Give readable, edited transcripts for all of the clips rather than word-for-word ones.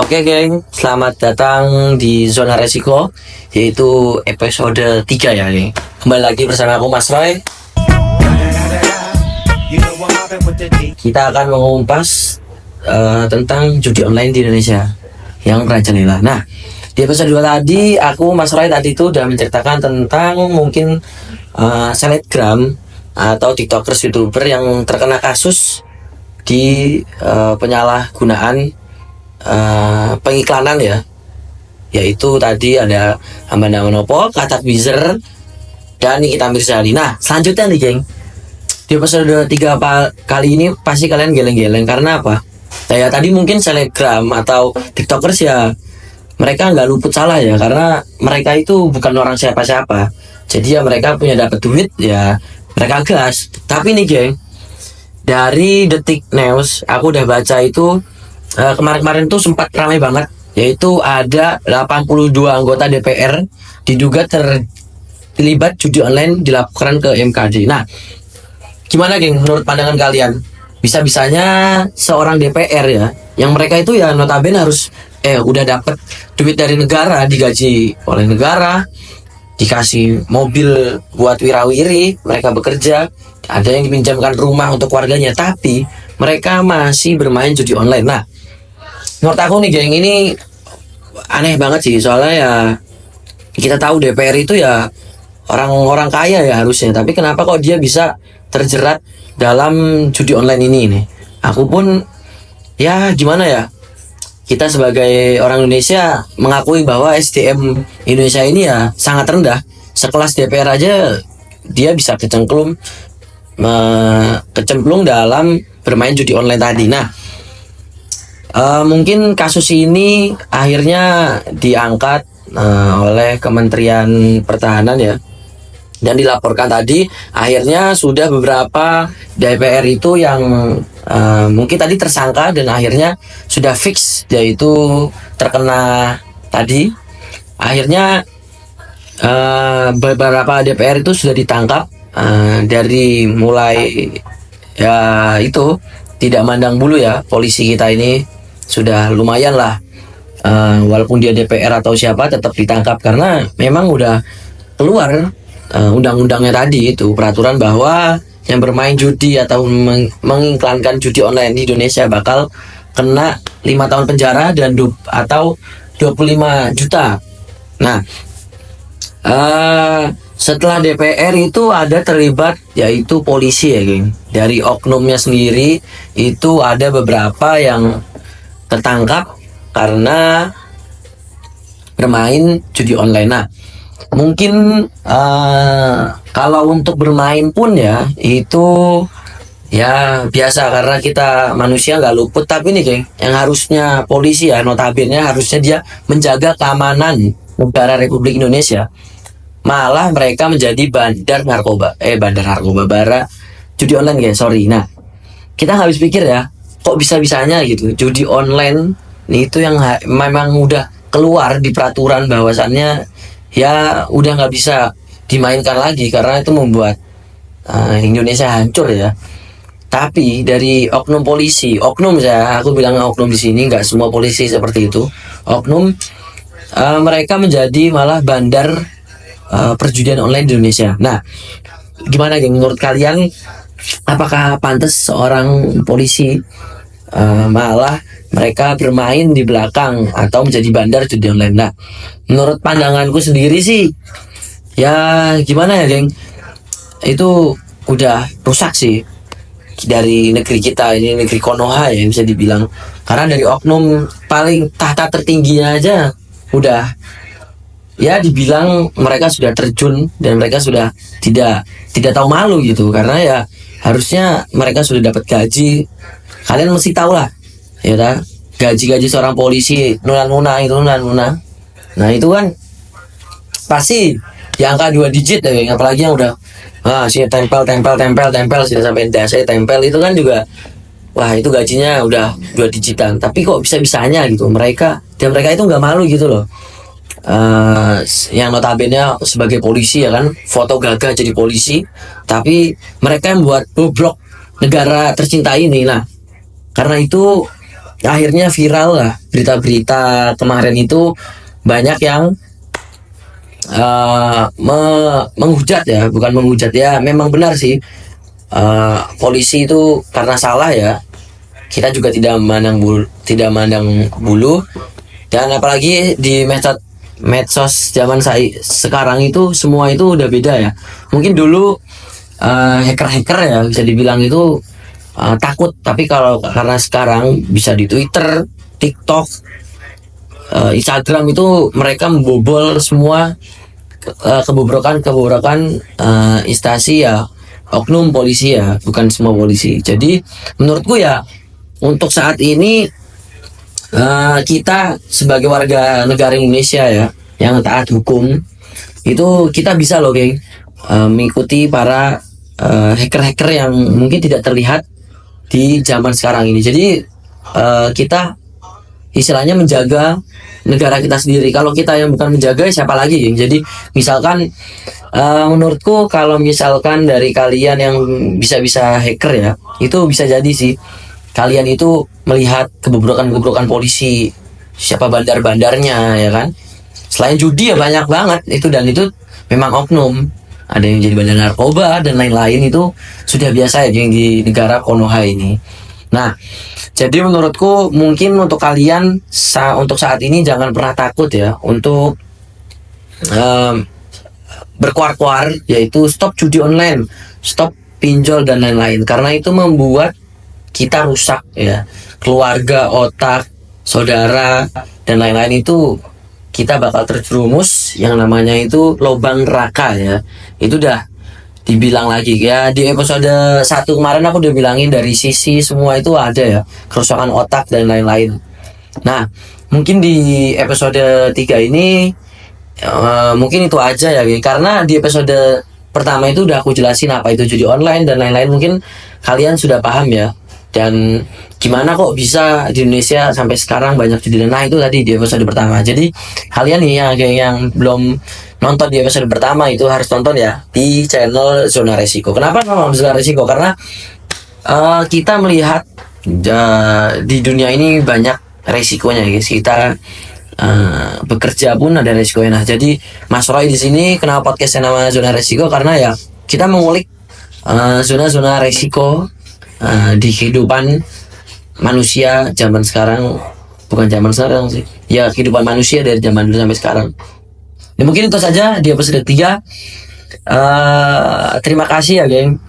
Oke geng, selamat datang di Zona Resiko, yaitu episode 3 ya geng. Kembali lagi bersama aku Mas Roy. Kita akan mengumpas tentang judi online di Indonesia yang merajalela. Nah, di episode 2 tadi aku Mas Roy tadi itu udah menceritakan tentang mungkin selebgram atau tiktokers, youtuber yang terkena kasus di penyalahgunaan pengiklanan ya, yaitu tadi ada Amanda Manopo, Katak Bizer, dan Nikita Mirzani. Nah, selanjutnya nih geng, di episode 3 kali ini pasti kalian geleng-geleng karena apa? Ya tadi mungkin selebgram atau tiktokers ya, mereka nggak luput salah ya, karena mereka itu bukan orang siapa-siapa. Jadi ya mereka punya dapat duit ya, mereka gas. Tapi nih geng, dari Detik News aku udah baca itu kemarin-kemarin tuh sempat ramai banget, yaitu ada 82 anggota DPR diduga terlibat judi online dilaporkan ke MKD. Nah, gimana geng menurut pandangan kalian? Bisa-bisanya seorang DPR ya, yang mereka itu ya notabene harus udah dapat duit dari negara, digaji oleh negara, dikasih mobil buat wirawiri, mereka bekerja, ada yang dipinjamkan rumah untuk keluarganya, tapi mereka masih bermain judi online. Nah, menurut aku nih geng, ini aneh banget sih, soalnya ya kita tahu DPR itu ya orang-orang kaya ya harusnya, tapi kenapa kok dia bisa terjerat dalam judi online ini nih? Aku pun ya gimana ya, kita sebagai orang Indonesia mengakui bahwa SDM Indonesia ini ya sangat rendah. Sekelas DPR aja dia bisa kecemplung dalam bermain judi online tadi. Nah, mungkin kasus ini akhirnya diangkat oleh Kementerian Pertahanan ya, dan dilaporkan tadi. Akhirnya sudah beberapa DPR itu yang mungkin tadi tersangka dan akhirnya sudah fix, yaitu terkena tadi. Akhirnya beberapa DPR itu sudah ditangkap, dari mulai ya itu tidak mandang bulu ya, polisi kita ini sudah lumayan lah, walaupun dia DPR atau siapa tetap ditangkap karena memang udah keluar undang-undangnya tadi, itu peraturan bahwa yang bermain judi atau mengiklankan judi online di Indonesia bakal kena 5 tahun penjara dan atau 25 juta. Nah, setelah DPR itu ada terlibat yaitu polisi ya geng. Dari oknumnya sendiri itu ada beberapa yang tertangkap karena bermain judi online. Nah, mungkin kalau untuk bermain pun ya itu ya biasa karena kita manusia nggak luput. Tapi nih geng, yang harusnya polisi ya notabene harusnya dia menjaga keamanan negara Republik Indonesia, malah mereka menjadi bandar narkoba bara judi online guys, sorry. Nah, kita nggak habis pikir ya, kok bisa-bisanya gitu judi online itu yang memang udah keluar di peraturan bahwasannya ya udah nggak bisa dimainkan lagi karena itu membuat Indonesia hancur ya. Tapi dari oknum polisi, oknum ya, aku bilang oknum di sini, nggak semua polisi seperti itu. Oknum mereka menjadi malah bandar perjudian online di Indonesia. Nah, gimana geng menurut kalian? Apakah pantas seorang polisi malah mereka bermain di belakang atau menjadi bandar judi online? Nah, menurut pandanganku sendiri sih ya gimana ya geng, itu udah rusak sih dari negeri kita ini, negeri Konoha ya bisa dibilang, karena dari oknum paling tahta tertingginya aja udah ya dibilang mereka sudah terjun dan mereka sudah tidak tahu malu gitu, karena ya harusnya mereka sudah dapat gaji. Kalian mesti tahu lah ya kan, gaji seorang polisi nuna itu. Nah itu kan pasti di angka 2 digit ya, apalagi yang udah sih tempel sudah sampai dasar tempel itu kan juga, wah itu gajinya udah 2 digitan. Tapi kok bisa-bisanya gitu mereka itu nggak malu gitu loh. Yang notabene sebagai polisi ya kan, foto gagah jadi polisi, tapi mereka yang buat bobrok negara tercinta ini. Nah, karena itu akhirnya viral lah berita-berita kemarin itu, banyak yang menghujat ya, bukan menghujat ya, memang benar sih. Polisi itu karena salah ya, kita juga tidak mandang bulu. Dan apalagi di medsos zaman saya sekarang itu, semua itu udah beda ya. Mungkin dulu hacker-hacker ya bisa dibilang itu takut, tapi kalau karena sekarang bisa di Twitter, TikTok, Instagram itu mereka membobol semua kebobrokan instansi ya, oknum polisi ya, bukan semua polisi. Jadi menurutku ya, untuk saat ini kita sebagai warga negara Indonesia ya, yang taat hukum, itu kita bisa loh geng, mengikuti para hacker-hacker yang mungkin tidak terlihat di zaman sekarang ini. Jadi kita istilahnya menjaga negara kita sendiri. Kalau kita yang bukan menjaga, siapa lagi geng? Jadi misalkan menurutku kalau misalkan dari kalian yang bisa-bisa hacker ya, itu bisa jadi sih kalian itu melihat kebobrokan-kebobrokan polisi, siapa bandar-bandarnya ya kan. Selain judi ya banyak banget itu, dan itu memang oknum, ada yang jadi bandar narkoba dan lain-lain. Itu sudah biasa ya yang di negara Konoha ini. Nah, jadi menurutku mungkin untuk kalian untuk saat ini jangan pernah takut ya untuk em, berkuar-kuar, yaitu stop judi online, stop pinjol dan lain-lain, karena itu membuat kita rusak ya, keluarga, otak, saudara dan lain-lain. Itu kita bakal terjerumus yang namanya itu lubang neraka ya. Itu udah dibilang lagi ya, di episode 1 kemarin aku udah bilangin dari sisi semua itu ada ya, kerusakan otak dan lain-lain. Nah, mungkin di episode 3 ini mungkin itu aja ya, karena di episode pertama itu udah aku jelasin apa itu judi online dan lain-lain. Mungkin kalian sudah paham ya, dan gimana kok bisa di Indonesia sampai sekarang banyak judi. Nah, itu tadi di episode pertama. Jadi kalian nih yang belum nonton di episode pertama itu harus nonton ya di channel Zona Resiko. Kenapa nama Zona Resiko? Karena kita melihat di dunia ini banyak resikonya guys. Kita bekerja pun ada resikonya. Nah, jadi Mas Roy di sini kenapa podcastnya nama Zona Resiko, karena ya kita mengulik zona-zona resiko di kehidupan manusia zaman sekarang. Bukan zaman sekarang sih ya, kehidupan manusia dari zaman dulu sampai sekarang. Ya, mungkin itu saja di episode 3. Terima kasih ya geng,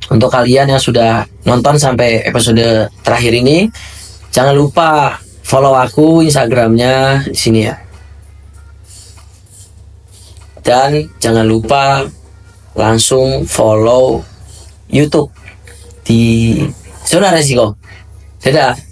untuk kalian yang sudah nonton sampai episode terakhir ini. Jangan lupa follow aku Instagramnya di sini ya, dan jangan lupa langsung follow YouTube di Zona Resiko. Dadah.